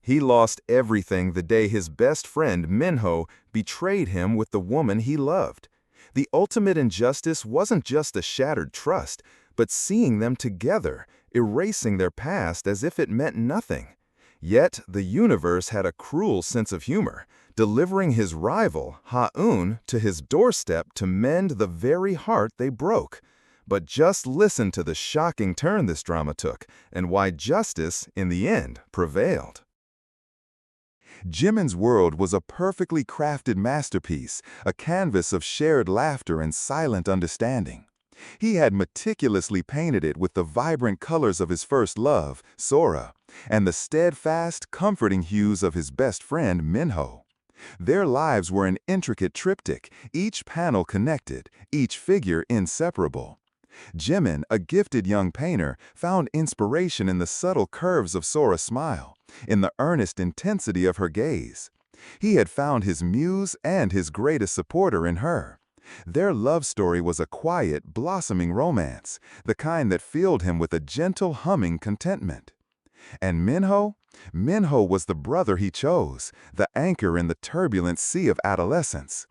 He lost everything the day his best friend, Minho, betrayed him with the woman he loved. The ultimate injustice wasn't just a shattered trust, but seeing them together, erasing their past as if it meant nothing. Yet, the universe had a cruel sense of humor, delivering his rival, Ha-eun, to his doorstep to mend the very heart they broke. But just listen to the shocking turn this drama took, and why justice, in the end, prevailed. Jimin's world was a perfectly crafted masterpiece, a canvas of shared laughter and silent understanding. He had meticulously painted it with the vibrant colors of his first love, Sora, and the steadfast, comforting hues of his best friend, Minho. Their lives were an intricate triptych, each panel connected, each figure inseparable. Jimin, a gifted young painter, found inspiration in the subtle curves of Sora's smile, in the earnest intensity of her gaze. He had found his muse and his greatest supporter in her. Their love story was a quiet, blossoming romance, the kind that filled him with a gentle, humming contentment. And Minho? Minho was the brother he chose, the anchor in the turbulent sea of adolescence.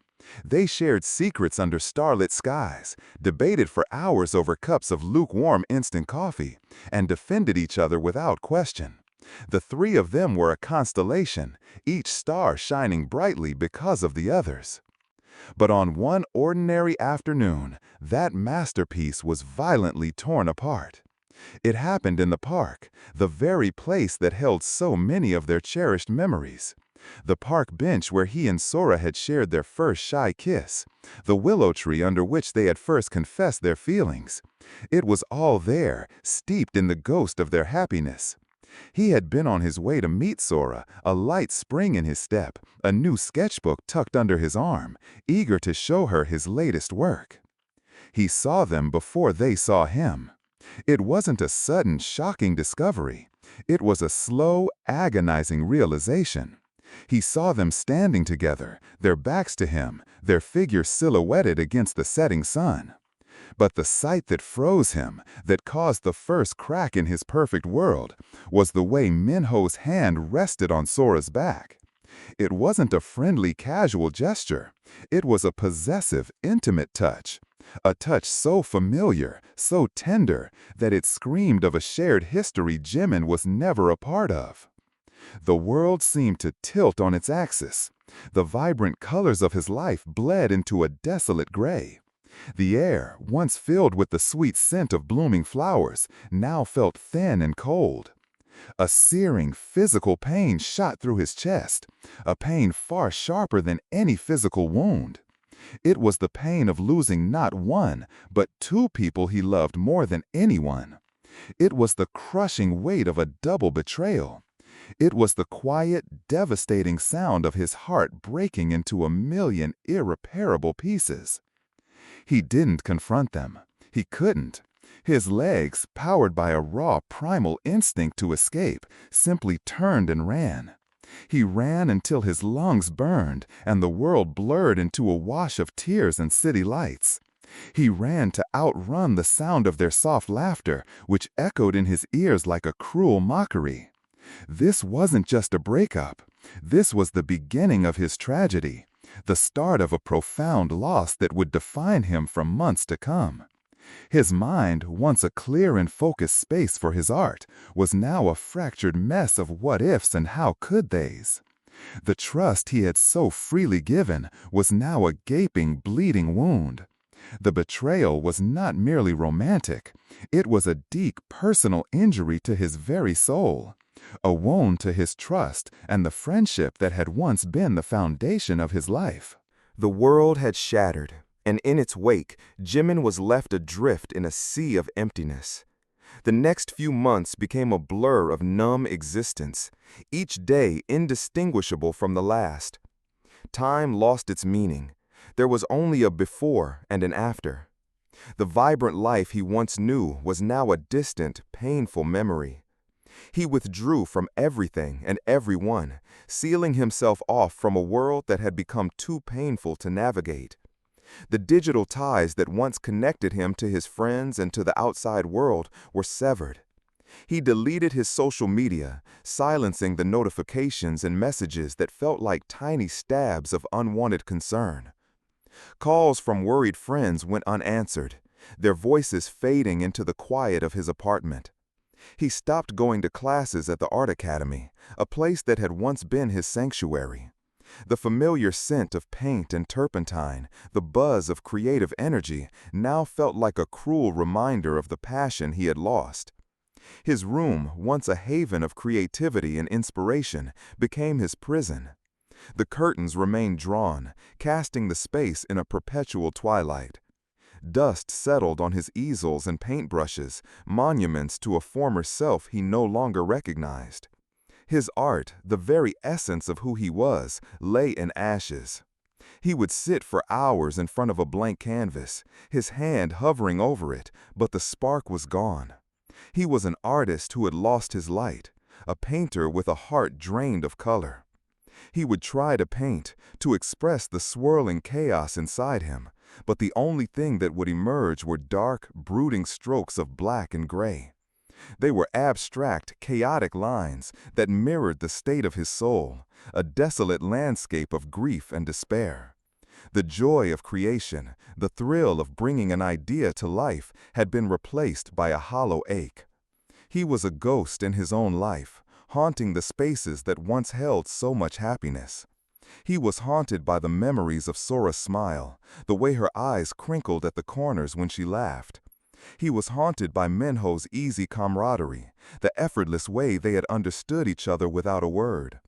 They shared secrets under starlit skies, debated for hours over cups of lukewarm instant coffee, and defended each other without question. The three of them were a constellation, each star shining brightly because of the others. But on one ordinary afternoon, that masterpiece was violently torn apart. It happened in the park, the very place that held so many of their cherished memories. The park bench where he and Sora had shared their first shy kiss, the willow tree under which they had first confessed their feelings. It was all there, steeped in the ghost of their happiness. He had been on his way to meet Sora, a light spring in his step, a new sketchbook tucked under his arm, eager to show her his latest work. He saw them before they saw him. It wasn't a sudden, shocking discovery. It was a slow, agonizing realization. He saw them standing together, their backs to him, their figures silhouetted against the setting sun. But the sight that froze him, that caused the first crack in his perfect world, was the way Minho's hand rested on Sora's back. It wasn't a friendly, casual gesture. It was a possessive, intimate touch. A touch so familiar, so tender, that it screamed of a shared history Jimin was never a part of. The world seemed to tilt on its axis. The vibrant colors of his life bled into a desolate gray. The air, once filled with the sweet scent of blooming flowers, now felt thin and cold. A searing, physical pain shot through his chest, a pain far sharper than any physical wound. It was the pain of losing not one, but two people he loved more than anyone. It was the crushing weight of a double betrayal. It was the quiet, devastating sound of his heart breaking into a million irreparable pieces. He didn't confront them. He couldn't. His legs, powered by a raw, primal instinct to escape, simply turned and ran. He ran until his lungs burned and the world blurred into a wash of tears and city lights. He ran to outrun the sound of their soft laughter, which echoed in his ears like a cruel mockery. This wasn't just a breakup. This was the beginning of his tragedy, the start of a profound loss that would define him for months to come. His mind, once a clear and focused space for his art, was now a fractured mess of what-ifs and how-could-theys. The trust he had so freely given was now a gaping, bleeding wound. The betrayal was not merely romantic. It was a deep, personal injury to his very soul, a wound to his trust and the friendship that had once been the foundation of his life. The world had shattered, and in its wake, Jimin was left adrift in a sea of emptiness. The next few months became a blur of numb existence, each day indistinguishable from the last. Time lost its meaning. There was only a before and an after. The vibrant life he once knew was now a distant, painful memory. He withdrew from everything and everyone, sealing himself off from a world that had become too painful to navigate. The digital ties that once connected him to his friends and to the outside world were severed. He deleted his social media, silencing the notifications and messages that felt like tiny stabs of unwanted concern. Calls from worried friends went unanswered, their voices fading into the quiet of his apartment. He stopped going to classes at the art academy, a place that had once been his sanctuary. The familiar scent of paint and turpentine, the buzz of creative energy, now felt like a cruel reminder of the passion he had lost. His room, once a haven of creativity and inspiration, became his prison. The curtains remained drawn, casting the space in a perpetual twilight. Dust settled on his easels and paintbrushes, monuments to a former self he no longer recognized. His art, the very essence of who he was, lay in ashes. He would sit for hours in front of a blank canvas, his hand hovering over it, but the spark was gone. He was an artist who had lost his light, a painter with a heart drained of color. He would try to paint, to express the swirling chaos inside him, but the only thing that would emerge were dark, brooding strokes of black and gray. They were abstract, chaotic lines that mirrored the state of his soul, a desolate landscape of grief and despair. The joy of creation, the thrill of bringing an idea to life, had been replaced by a hollow ache. He was a ghost in his own life, haunting the spaces that once held so much happiness. He was haunted by the memories of Sora's smile, the way her eyes crinkled at the corners when she laughed. He was haunted by Minho's easy camaraderie, the effortless way they had understood each other without a word.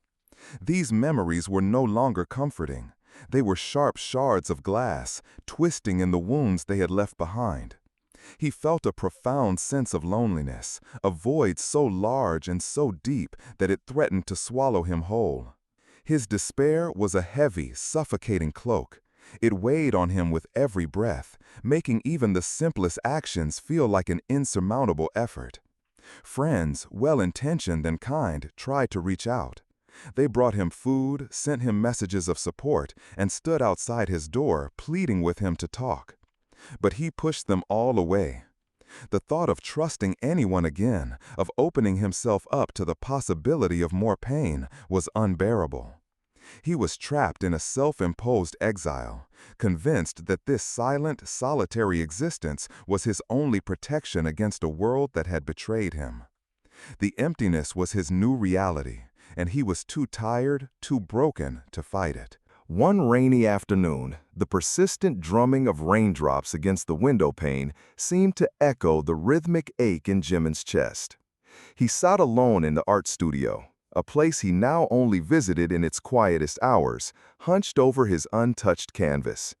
These memories were no longer comforting. They were sharp shards of glass, twisting in the wounds they had left behind. He felt a profound sense of loneliness, a void so large and so deep that it threatened to swallow him whole. His despair was a heavy, suffocating cloak. It weighed on him with every breath, making even the simplest actions feel like an insurmountable effort. Friends, well-intentioned and kind, tried to reach out. They brought him food, sent him messages of support, and stood outside his door, pleading with him to talk. But he pushed them all away. The thought of trusting anyone again, of opening himself up to the possibility of more pain, was unbearable. He was trapped in a self-imposed exile, convinced that this silent, solitary existence was his only protection against a world that had betrayed him. The emptiness was his new reality, and he was too tired, too broken to fight it. One rainy afternoon, the persistent drumming of raindrops against the window pane seemed to echo the rhythmic ache in Jimin's chest. He sat alone in the art studio, a place he now only visited in its quietest hours, hunched over his untouched canvas.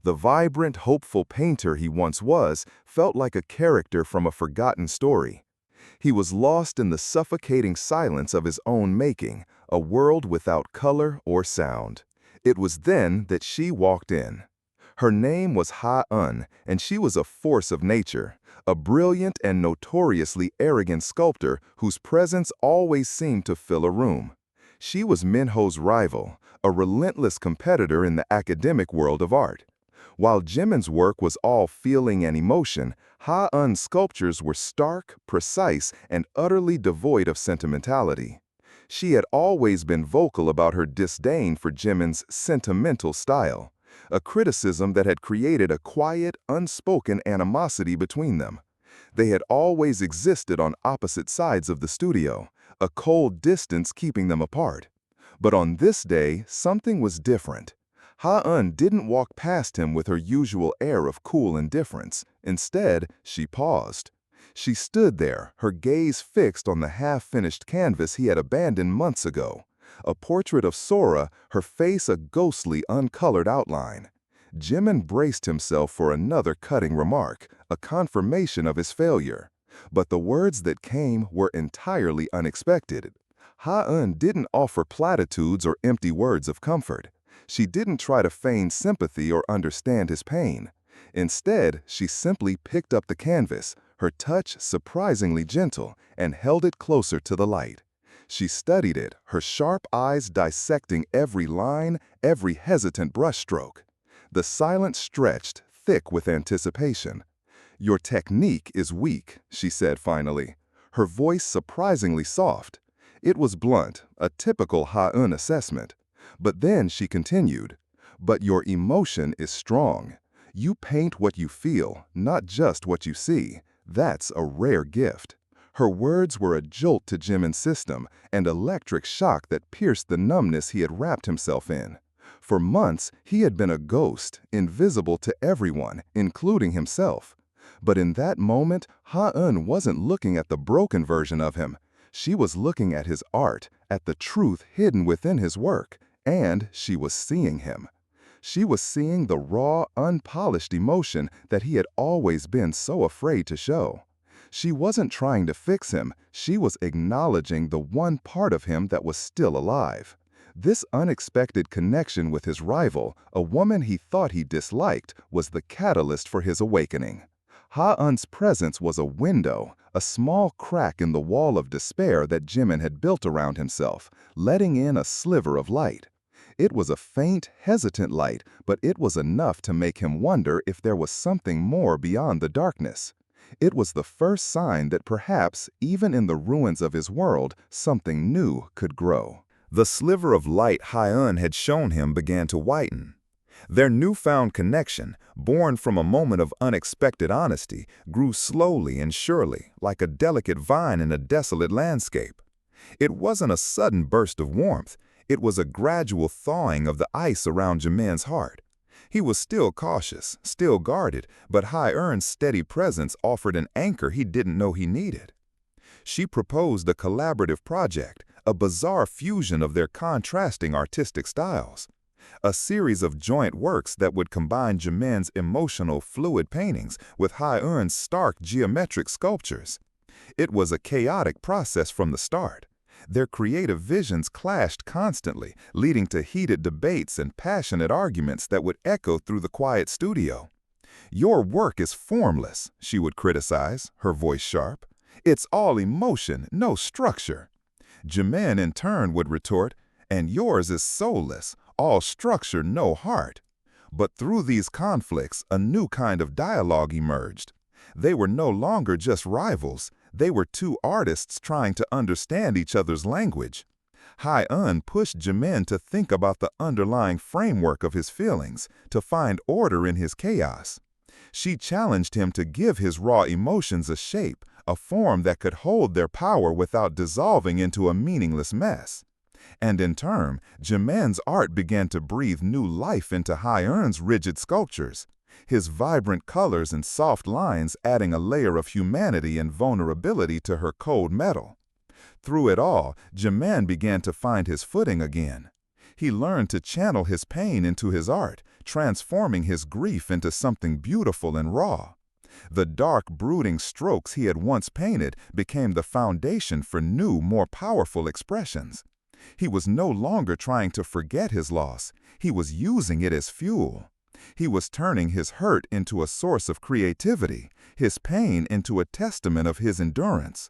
The vibrant, hopeful painter he once was felt like a character from a forgotten story. He was lost in the suffocating silence of his own making, a world without color or sound. It was then that she walked in. Her name was Ha-eun, and she was a force of nature, a brilliant and notoriously arrogant sculptor whose presence always seemed to fill a room. She was Minho's rival, a relentless competitor in the academic world of art. While Jimin's work was all feeling and emotion, Ha-eun's sculptures were stark, precise, and utterly devoid of sentimentality. She had always been vocal about her disdain for Jimin's sentimental style, a criticism that had created a quiet, unspoken animosity between them. They had always existed on opposite sides of the studio, a cold distance keeping them apart. But on this day, something was different. Ha-eun didn't walk past him with her usual air of cool indifference. Instead, she paused. She stood there, her gaze fixed on the half-finished canvas he had abandoned months ago. A portrait of Sora, her face a ghostly, uncolored outline. Jimin braced himself for another cutting remark, a confirmation of his failure. But the words that came were entirely unexpected. Ha-eun didn't offer platitudes or empty words of comfort. She didn't try to feign sympathy or understand his pain. Instead, she simply picked up the canvas, her touch surprisingly gentle, and held it closer to the light. She studied it, her sharp eyes dissecting every line, every hesitant brushstroke. The silence stretched, thick with anticipation. "Your technique is weak," she said finally. her voice surprisingly soft. It was blunt, a typical Ha-eun assessment. But then she continued, "But your emotion is strong. You paint what you feel, not just what you see. That's a rare gift." Her words were a jolt to Jimin's system, an electric shock that pierced the numbness he had wrapped himself in. For months, he had been a ghost, invisible to everyone, including himself. But in that moment, Ha-eun wasn't looking at the broken version of him. She was looking at his art, at the truth hidden within his work, and she was seeing him. She was seeing the raw, unpolished emotion that he had always been so afraid to show. She wasn't trying to fix him, she was acknowledging the one part of him that was still alive. This unexpected connection with his rival, a woman he thought he disliked, was the catalyst for his awakening. Ha-eun's presence was a window, a small crack in the wall of despair that Jimin had built around himself, letting in a sliver of light. It was a faint, hesitant light, but it was enough to make him wonder if there was something more beyond the darkness. It was the first sign that perhaps, even in the ruins of his world, something new could grow. The sliver of light Ha-eun had shown him began to whiten. Their newfound connection, born from a moment of unexpected honesty, grew slowly and surely, like a delicate vine in a desolate landscape. It wasn't a sudden burst of warmth, it was a gradual thawing of the ice around Jimin's heart. He was still cautious, still guarded, but Ha-eun's steady presence offered an anchor he didn't know he needed. She proposed a collaborative project, a bizarre fusion of their contrasting artistic styles. A series of joint works that would combine Jimin's emotional, fluid paintings with Ha-eun's stark geometric sculptures. It was a chaotic process from the start. Their creative visions clashed constantly, leading to heated debates and passionate arguments that would echo through the quiet studio. "Your work is formless," she would criticize, her voice sharp. "It's all emotion, no structure." Jimin, in turn, would retort, "And yours is soulless, all structure, no heart." But through these conflicts, a new kind of dialogue emerged. They were no longer just rivals. They were two artists trying to understand each other's language. Ha-eun pushed Jimin to think about the underlying framework of his feelings, to find order in his chaos. She challenged him to give his raw emotions a shape, a form that could hold their power without dissolving into a meaningless mess. And in turn, Jimin's art began to breathe new life into Ha-eun's rigid sculptures, his vibrant colors and soft lines adding a layer of humanity and vulnerability to her cold metal. Through it all, Jimin began to find his footing again. He learned to channel his pain into his art, transforming his grief into something beautiful and raw. The dark, brooding strokes he had once painted became the foundation for new, more powerful expressions. He was no longer trying to forget his loss. He was using it as fuel. He was turning his hurt into a source of creativity, his pain into a testament of his endurance.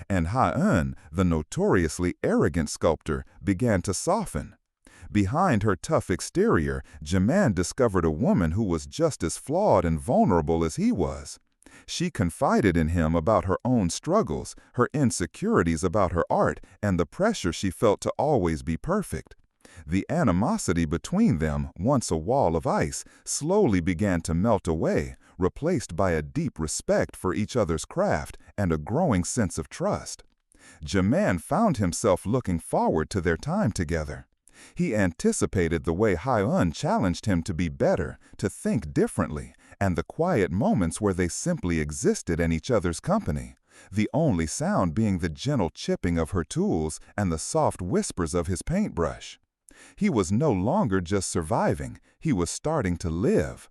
And Ha-eun, the notoriously arrogant sculptor, began to soften. Behind her tough exterior, Jimin discovered a woman who was just as flawed and vulnerable as he was. She confided in him about her own struggles, her insecurities about her art, and the pressure she felt to always be perfect. The animosity between them, once a wall of ice, slowly began to melt away, replaced by a deep respect for each other's craft and a growing sense of trust. Jimin found himself looking forward to their time together. He anticipated the way Ha-eun challenged him to be better, to think differently, and the quiet moments where they simply existed in each other's company, the only sound being the gentle chipping of her tools and the soft whispers of his paintbrush. He was no longer just surviving, he was starting to live.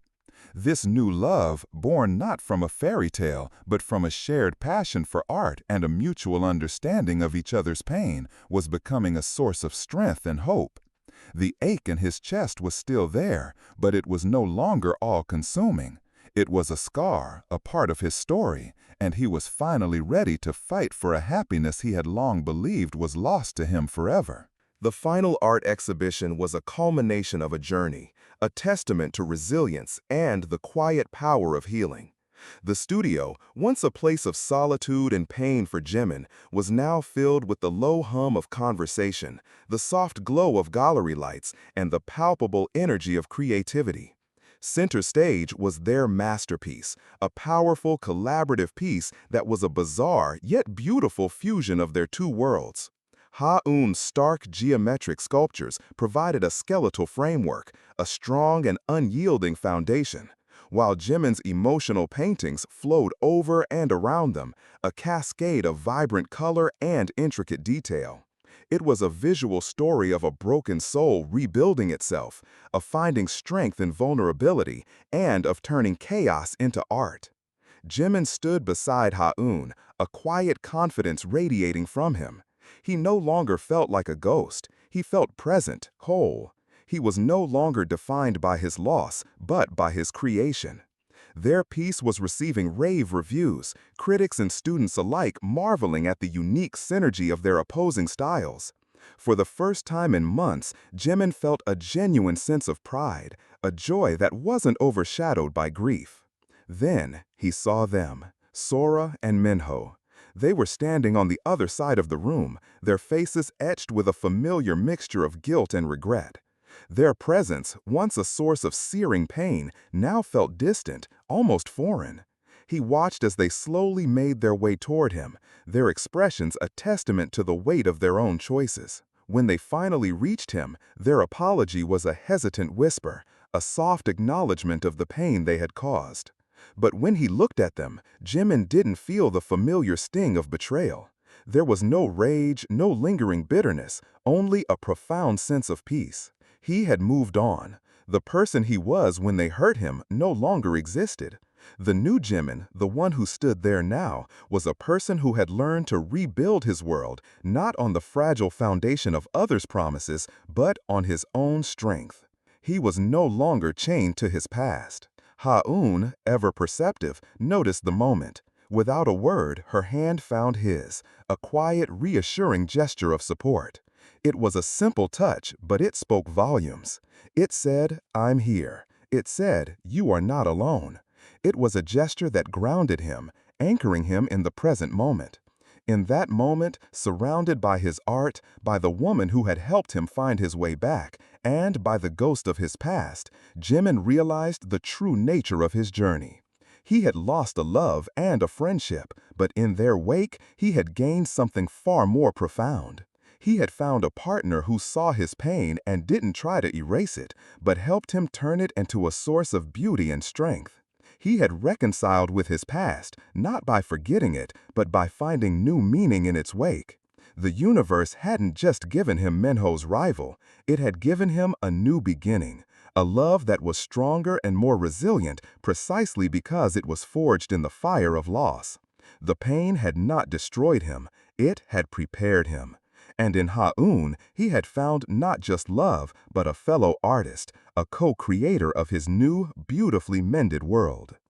This new love, born not from a fairy tale, but from a shared passion for art and a mutual understanding of each other's pain, was becoming a source of strength and hope. The ache in his chest was still there, but it was no longer all-consuming. It was a scar, a part of his story, and he was finally ready to fight for a happiness he had long believed was lost to him forever. The final art exhibition was a culmination of a journey, a testament to resilience and the quiet power of healing. The studio, once a place of solitude and pain for Jimin, was now filled with the low hum of conversation, the soft glow of gallery lights, and the palpable energy of creativity. Center stage was their masterpiece, a powerful collaborative piece that was a bizarre yet beautiful fusion of their two worlds. Ha-eun's stark geometric sculptures provided a skeletal framework, a strong and unyielding foundation, while Jimin's emotional paintings flowed over and around them, a cascade of vibrant color and intricate detail. It was a visual story of a broken soul rebuilding itself, of finding strength in vulnerability, and of turning chaos into art. Jimin stood beside Ha-eun, a quiet confidence radiating from him. He no longer felt like a ghost. He felt present, whole. He was no longer defined by his loss, but by his creation. Their piece was receiving rave reviews, critics and students alike marveling at the unique synergy of their opposing styles. For the first time in months, Jimin felt a genuine sense of pride, a joy that wasn't overshadowed by grief. Then he saw them, Sora and Minho. They were standing on the other side of the room, their faces etched with a familiar mixture of guilt and regret. Their presence, once a source of searing pain, now felt distant, almost foreign. He watched as they slowly made their way toward him, their expressions a testament to the weight of their own choices. When they finally reached him, their apology was a hesitant whisper, a soft acknowledgement of the pain they had caused. But when he looked at them, Jimin didn't feel the familiar sting of betrayal. There was no rage, no lingering bitterness, only a profound sense of peace. He had moved on. The person he was when they hurt him no longer existed. The new Jimin, the one who stood there now, was a person who had learned to rebuild his world, not on the fragile foundation of others' promises, but on his own strength. He was no longer chained to his past. Ha-eun, ever perceptive, noticed the moment. Without a word, her hand found his, a quiet, reassuring gesture of support. It was a simple touch, but it spoke volumes. It said, "I'm here." It said, "You are not alone." It was a gesture that grounded him, anchoring him in the present moment. In that moment, surrounded by his art, by the woman who had helped him find his way back, and by the ghost of his past, Jimin realized the true nature of his journey. He had lost a love and a friendship, but in their wake, he had gained something far more profound. He had found a partner who saw his pain and didn't try to erase it, but helped him turn it into a source of beauty and strength. He had reconciled with his past, not by forgetting it, but by finding new meaning in its wake. The universe hadn't just given him Minho's rival, it had given him a new beginning, a love that was stronger and more resilient precisely because it was forged in the fire of loss. The pain had not destroyed him, it had prepared him. And in Ha-eun, he had found not just love, but a fellow artist, a co-creator of his new, beautifully mended world.